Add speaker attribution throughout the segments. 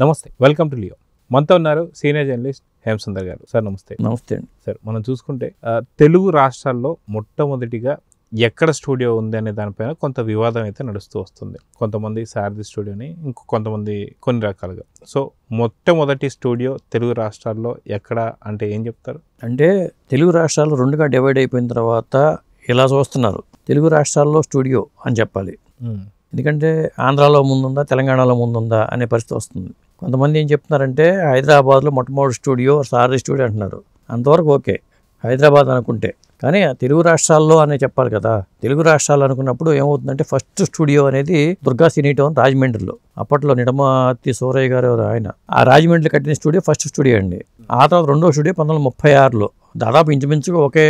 Speaker 1: నమస్తే, welcome to Leo. మనతో ఉన్నారు సీనియర్ జర్నలిస్ట్ హేమసుందర్ గారు. సార్ నమస్తే.
Speaker 2: నమస్తే అండి.
Speaker 1: సార్, మనం చూసుకుంటే తెలుగు రాష్ట్రాల్లో మొట్టమొదటిగా ఎక్కడ స్టూడియో ఉంది అనే దానిపైన కొంత వివాదం అయితే నడుస్తూ వస్తుంది. కొంతమంది సారథి స్టూడియోని, కొంతమంది కొన్ని రకాలుగా. సో మొట్టమొదటి స్టూడియో తెలుగు రాష్ట్రాల్లో ఎక్కడ అంటే ఏం చెప్తారు?
Speaker 2: అంటే తెలుగు రాష్ట్రాలు రెండుగా డివైడ్ అయిపోయిన తర్వాత ఇలా చూస్తున్నారు, తెలుగు రాష్ట్రాల్లో స్టూడియో అని చెప్పాలి. ఎందుకంటే ఆంధ్రాలో ముందుందా తెలంగాణలో ముందుందా అనే పరిస్థితి వస్తుంది. కొంతమంది ఏం చెప్తున్నారంటే హైదరాబాద్లో మొట్టమొదటి స్టూడియో సారథి స్టూడియో అంటున్నారు. అంతవరకు ఓకే, హైదరాబాద్ అనుకుంటే. కానీ తెలుగు రాష్ట్రాల్లో అనే చెప్పాలి కదా. తెలుగు రాష్ట్రాలు అనుకున్నప్పుడు ఏమవుతుందంటే ఫస్ట్ స్టూడియో అనేది దుర్గా సినీ టౌన్ రాజమండ్రిలో. అప్పట్లో నిడమతి సూరయ్య గారు ఆయన ఆ రాజమండ్రిలో కట్టిన స్టూడియో ఫస్ట్ స్టూడియో అండి. ఆ తర్వాత రెండో స్టూడియో 1936లో. దాదాపు ఇంచుమించుగా ఒకే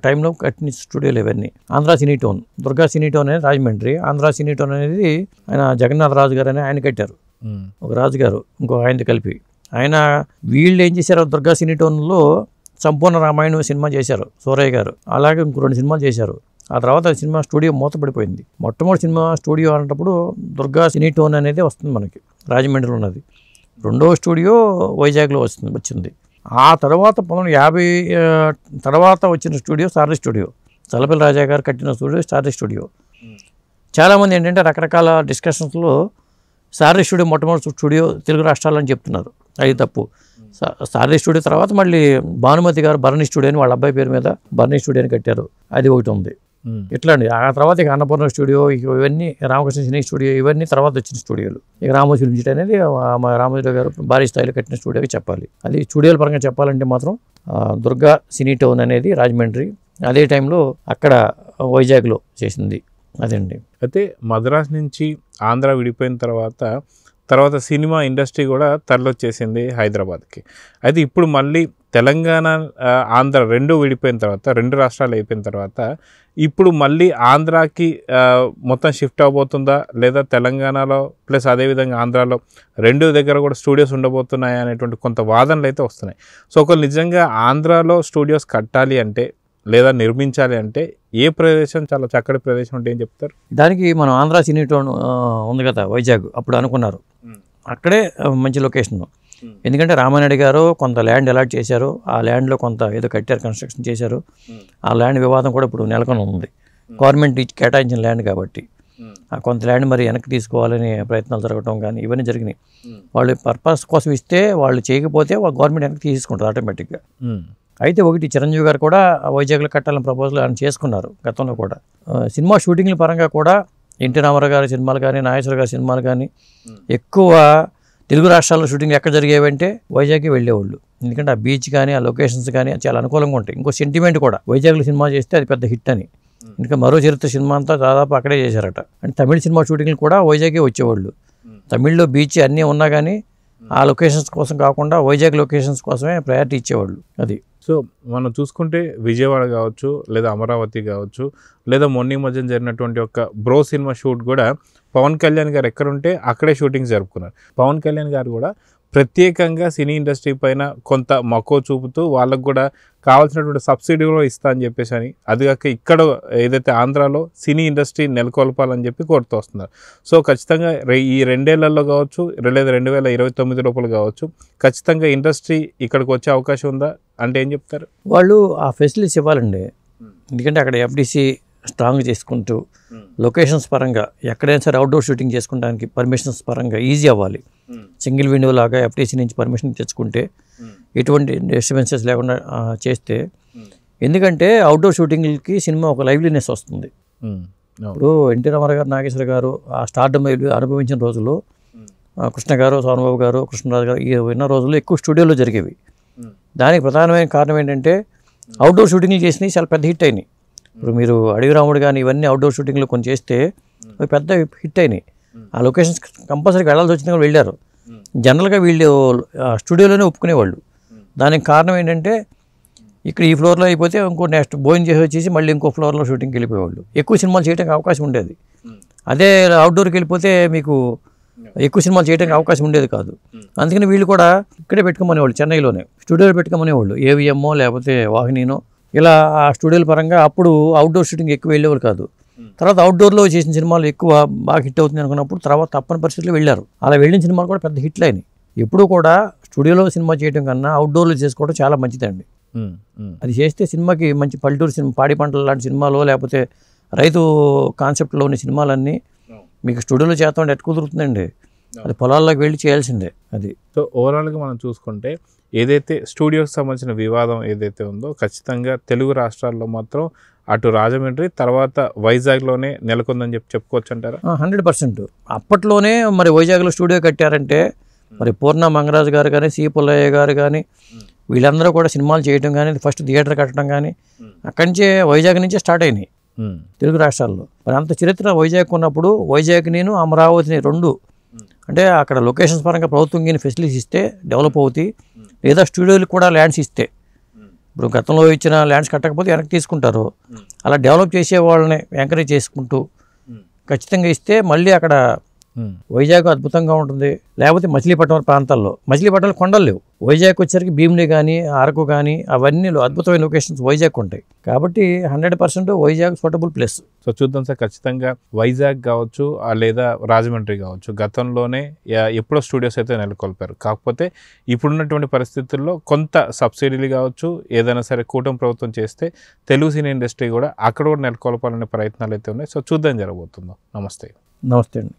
Speaker 2: టైంలో కట్టిన స్టూడియోలు ఇవన్నీ. ఆంధ్ర సినీ టౌన్, దుర్గా సినీ టౌన్ అనేది రాజమండ్రి. ఆంధ్ర సినీ టౌన్ అనేది ఆయన జగన్నాథ రాజు గారు అని ఆయన కట్టారు. ఒక రాజుగారు ఇంకో ఆయనతో కలిపి. ఆయన వీళ్ళు ఏం చేశారు, దుర్గా సినీ టౌన్లో సంపూర్ణ రామాయణం సినిమా చేశారు సూరయ్య గారు. అలాగే ఇంకో 2 సినిమాలు చేశారు. ఆ తర్వాత సినిమా స్టూడియో మూతపడిపోయింది. మొట్టమొదటి సినిమా స్టూడియో అనేటప్పుడు దుర్గా సినీ టౌన్ అనేది వస్తుంది మనకి, రాజమండ్రిలో ఉన్నది. రెండో స్టూడియో వైజాగ్లో వచ్చింది. ఆ తర్వాత 1950 తర్వాత వచ్చిన స్టూడియో సారథి స్టూడియో. చల్లపల్లి రాజా గారు కట్టిన స్టూడియో సారథి స్టూడియో. చాలామంది ఏంటంటే రకరకాల డిస్కషన్స్లో సారథి స్టూడియో మొట్టమొదటి స్టూడియో తెలుగు రాష్ట్రాలని చెప్తున్నారు. అది తప్పు. సారథి స్టూడియో తర్వాత మళ్ళీ భానుమతి గారు భరణి స్టూడియో అని వాళ్ళ అబ్బాయి పేరు మీద భరణి స్టూడియోని కట్టారు. అది ఒకటి ఉంది. ఇట్లా అండి. ఆ తర్వాత ఇక అన్నపూర్ణ స్టూడియో, ఇవన్నీ రామకృష్ణ సినీ స్టూడియో, ఇవన్నీ తర్వాత వచ్చిన స్టూడియోలు. ఇక రామోజీ ఫిల్మ్ సిటీ అనేది రామోజీ గారు భారీ స్థాయిలో కట్టిన స్టూడియోకి చెప్పాలి. అది స్టూడియోల పరంగా చెప్పాలంటే మాత్రం దుర్గా సినీ టౌన్ అనేది రాజమండ్రి. అదే టైంలో అక్కడ వైజాగ్లో చేసింది అదండి.
Speaker 1: అయితే మద్రాస్ నుంచి ఆంధ్ర విడిపోయిన తర్వాత సినిమా ఇండస్ట్రీ కూడా తరలొచ్చేసింది హైదరాబాద్కి. అయితే ఇప్పుడు మళ్ళీ తెలంగాణ ఆంధ్ర రెండు విడిపోయిన తర్వాత, 2 రాష్ట్రాలు అయిపోయిన తర్వాత ఇప్పుడు మళ్ళీ ఆంధ్రాకి మొత్తం షిఫ్ట్ అవబోతుందా, లేదా తెలంగాణలో ప్లస్ అదేవిధంగా ఆంధ్రాలో 2 దగ్గర కూడా స్టూడియోస్ ఉండబోతున్నాయి అనేటువంటి కొంత వాదనలు అయితే వస్తున్నాయి. సో ఒకరు నిజంగా ఆంధ్రాలో స్టూడియోస్ కట్టాలి అంటే లేదా నిర్మించాలి అంటే ఏ ప్రదేశం చాలా చక్కటి ప్రదేశం అంటే ఏం చెప్తారు?
Speaker 2: దానికి మనం ఆంధ్ర సినీ టౌన్ ఉంది కదా వైజాగ్, అప్పుడు అనుకున్నారు. అక్కడే మంచి లొకేషన్. ఎందుకంటే రామానాయుడు గారు కొంత ల్యాండ్ అలాట్ చేశారు. ఆ ల్యాండ్లో కొంత ఏదో కట్టారు, కన్స్ట్రక్షన్ చేశారు. ఆ ల్యాండ్ వివాదం కూడా ఇప్పుడు నెలకొని ఉంది. గవర్నమెంట్ కేటాయించిన ల్యాండ్ కాబట్టి ఆ కొంత ల్యాండ్ మరి వెనక్కి తీసుకోవాలని ప్రయత్నాలు జరగడం కానీ ఇవన్నీ జరిగినాయి. వాళ్ళు పర్పస్ కోసం ఇస్తే, వాళ్ళు చేయకపోతే గవర్నమెంట్ వెనక్కి తీసుకుంటారు ఆటోమేటిక్గా. అయితే ఒకటి చిరంజీవి గారు కూడా వైజాగ్లో కట్టాలని ప్రపోజల్ ఆయన చేసుకున్నారు గతంలో కూడా. సినిమా షూటింగ్ల పరంగా కూడా ఎన్టీ రామారావు గారి సినిమాలు కానీ, నాగేశ్వర గారి సినిమాలు కానీ ఎక్కువ తెలుగు రాష్ట్రాల్లో షూటింగ్ ఎక్కడ జరిగేవంటే వైజాగ్కి వెళ్ళేవాళ్ళు. ఎందుకంటే ఆ బీచ్ కానీ, ఆ లొకేషన్స్ కానీ చాలా అనుకూలంగా ఉంటాయి. ఇంకో సెంటిమెంట్ కూడా, వైజాగ్లో సినిమా చేస్తే అది పెద్ద హిట్ అని. ఇంకా మరో చరిత్ర సినిమా అంతా దాదాపు అక్కడే చేశారట. అంటే తమిళ సినిమా షూటింగ్లు కూడా వైజాగ్కే వచ్చేవాళ్ళు. తమిళ్లో బీచ్ అన్నీ ఉన్నా కానీ ఆ లొకేషన్స్ కోసం కాకుండా వైజాగ్ లొకేషన్స్ కోసమే ప్రయారిటీ ఇచ్చేవాళ్ళు. అది.
Speaker 1: సో మనం చూసుకుంటే విజయవాడ కావచ్చు, లేదా అమరావతి కావచ్చు, లేదా మొన్న మధ్యన జరిగినటువంటి ఒక బ్రో సినిమా షూట్ కూడా పవన్ కళ్యాణ్ గారు ఎక్కడుంటే అక్కడే షూటింగ్ జరుపుకున్నారు. పవన్ కళ్యాణ్ గారు కూడా ప్రత్యేకంగా సినీ ఇండస్ట్రీ పైన కొంత మక్కువ చూపుతూ వాళ్ళకు కూడా కావాల్సినటువంటి సబ్సిడీ కూడా ఇస్తా అని చెప్పేసి అని, అదిగాక ఇక్కడ ఏదైతే ఆంధ్రాలో సినీ ఇండస్ట్రీ నెలకొల్పాలని చెప్పి కోరుతూ వస్తున్నారు. సో ఖచ్చితంగా ఈ 2 ఏళ్లలో కావచ్చు, లేదా 2029 లోపల కావచ్చు, ఖచ్చితంగా ఇండస్ట్రీ ఇక్కడికి వచ్చే అవకాశం ఉందా అంటే ఏం చెప్తారు?
Speaker 2: వాళ్ళు ఆ ఫెసిలిటీస్ ఇవ్వాలండి. ఎందుకంటే అక్కడ ఎఫ్డిసి స్ట్రాంగ్ చేసుకుంటూ లొకేషన్స్ పరంగా ఎక్కడైనా సరే అవుట్డోర్ షూటింగ్ చేసుకోవడానికి పర్మిషన్స్ పరంగా ఈజీ అవ్వాలి. సింగిల్ విండో లాగా ఎఫ్డిసి నుంచి పర్మిషన్ తెచ్చుకుంటే ఎటువంటి డిస్టర్బెన్సెస్ లేకుండా చేస్తే, ఎందుకంటే అవుట్డోర్ షూటింగ్కి సినిమా ఒక లైవ్లీనెస్ వస్తుంది. ఇప్పుడు ఎన్టీ రామారావు గారు, నాగేశ్వర గారు ఆ స్టార్డమ్ అనుభవించిన రోజుల్లో, కృష్ణ గారు, సోమబాబు గారు, కృష్ణరాజు గారు ఈ విన్న రోజుల్లో ఎక్కువ స్టూడియోలో జరిగేవి. దానికి ప్రధానమైన కారణం ఏంటంటే అవుట్డోర్ షూటింగ్లు చేసినవి చాలా పెద్ద హిట్ అయినాయి. ఇప్పుడు మీరు అడవి రాముడు కానీ ఇవన్నీ అవుట్డోర్ షూటింగ్లో కొన్ని చేస్తే అవి పెద్ద హిట్ అయినాయి. ఆ లొకేషన్స్ కంపల్సరీగా వెళ్ళాల్సి వచ్చిన వాళ్ళు వెళ్ళారు. జనరల్గా వీళ్ళు స్టూడియోలోనే ఒప్పుకునేవాళ్ళు. దానికి కారణం ఏంటంటే ఇక్కడ ఈ ఫ్లోర్లో అయిపోతే ఇంకో నెక్స్ట్ భోజనం చేసి వచ్చేసి మళ్ళీ ఇంకో ఫ్లోర్లో షూటింగ్కి వెళ్ళిపోయేవాళ్ళు. ఎక్కువ సినిమాలు చేయడానికి అవకాశం ఉండేది. అదే అవుట్డోర్కి వెళ్ళిపోతే మీకు ఎక్కువ సినిమాలు చేయడానికి అవకాశం ఉండేది కాదు. అందుకని వీళ్ళు కూడా ఇక్కడే పెట్టుకోమనేవాళ్ళు, చెన్నైలోనే స్టూడియోలో పెట్టుకోమనేవాళ్ళు. ఏవిఎమ్మో లేకపోతే వాహినీనో ఇలా ఆ స్టూడియోల పరంగా. అప్పుడు అవుట్డోర్ షూటింగ్ ఎక్కువ వెళ్ళేవాళ్ళు కాదు. తర్వాత అవుట్డోర్లో చేసిన సినిమాలు ఎక్కువ బాగా హిట్ అవుతుంది అనుకున్నప్పుడు తర్వాత తప్పని పరిస్థితుల్లో వెళ్ళారు. అలా వెళ్ళిన సినిమాలు కూడా పెద్ద హిట్లు అయినాయి. ఎప్పుడు కూడా స్టూడియోలో సినిమా చేయడం కన్నా అవుట్డోర్లో చేసుకోవడం చాలా మంచిదండి. అది చేస్తే సినిమాకి మంచి పల్లెటూరు సినిమా, పాడి పంటలు లాంటి సినిమాలో లేకపోతే రైతు కాన్సెప్ట్లో ఉన్న సినిమాలన్నీ మీకు స్టూడియోలో చేస్తామంటే ఎట్లా కుదురుతుందండి? అది పొలాల్లోకి వెళ్ళి చేయాల్సిందే అది.
Speaker 1: సో ఓవరాల్గా మనం చూసుకుంటే ఏదైతే స్టూడియోకి సంబంధించిన వివాదం ఏదైతే ఉందో ఖచ్చితంగా తెలుగు రాష్ట్రాల్లో మాత్రం అటు రాజమండ్రి తర్వాత వైజాగ్లోనే నెలకొందని చెప్పుకోవచ్చు అంటారా?
Speaker 2: 100%. అప్పట్లోనే మరి వైజాగ్లో స్టూడియో కట్టారంటే మరి పూర్ణ మంగరాజు గారు కానీ, సి పుల్లయ్య గారు కానీ వీళ్ళందరూ కూడా సినిమాలు చేయడం కానీ, ఫస్ట్ థియేటర్ కట్టడం కానీ అక్కడి నుంచే వైజాగ్ నుంచే స్టార్ట్ అయినాయి తెలుగు రాష్ట్రాల్లో. మరి అంత చరిత్ర వైజాగ్ ఉన్నప్పుడు వైజాగ్ నేను అమరావతిని రెండు అంటే అక్కడ లొకేషన్స్ పరంగా ప్రభుత్వం కానీ ఫెసిలిటీస్ ఇస్తే డెవలప్ అవుతాయి, లేదా స్టూడియోలకు కూడా ల్యాండ్స్ ఇస్తే. ఇప్పుడు గతంలో ఇచ్చిన ల్యాండ్స్ కట్టకపోతే వెనక్కి తీసుకుంటారు. అలా డెవలప్ చేసే వాళ్ళని ఎంకరేజ్ చేసుకుంటూ ఖచ్చితంగా ఇస్తే మళ్ళీ అక్కడ వైజాగ్ అద్భుతంగా ఉంటుంది. లేకపోతే మచిలీపట్నం ప్రాంతాల్లో, మచిలీపట్నంలో కొండలు లేవు. వైజాగ్ వచ్చేసరికి భీమిని కానీ అరకు కానీ అవన్నీ అద్భుతమైన లొకేషన్స్ వైజాగ్ ఉంటాయి. కాబట్టి 100% వైజాగ్ సూటబుల్ ప్లేస్.
Speaker 1: సో చూద్దాం సార్, ఖచ్చితంగా వైజాగ్ కావచ్చు లేదా రాజమండ్రి కావచ్చు గతంలోనే ఎప్పుడో స్టూడియోస్ అయితే నెలకొల్పారు. కాకపోతే ఇప్పుడున్నటువంటి పరిస్థితుల్లో కొంత సబ్సిడీలు కావచ్చు ఏదైనా సరే కూటమి ప్రభుత్వం చేస్తే తెలుగు సినీ ఇండస్ట్రీ కూడా అక్కడ కూడా నెలకొల్పాలనే ప్రయత్నాలు అయితే ఉన్నాయి. సో చూద్దాం జరగబోతుందో. నమస్తే.
Speaker 2: నమస్తే అండి.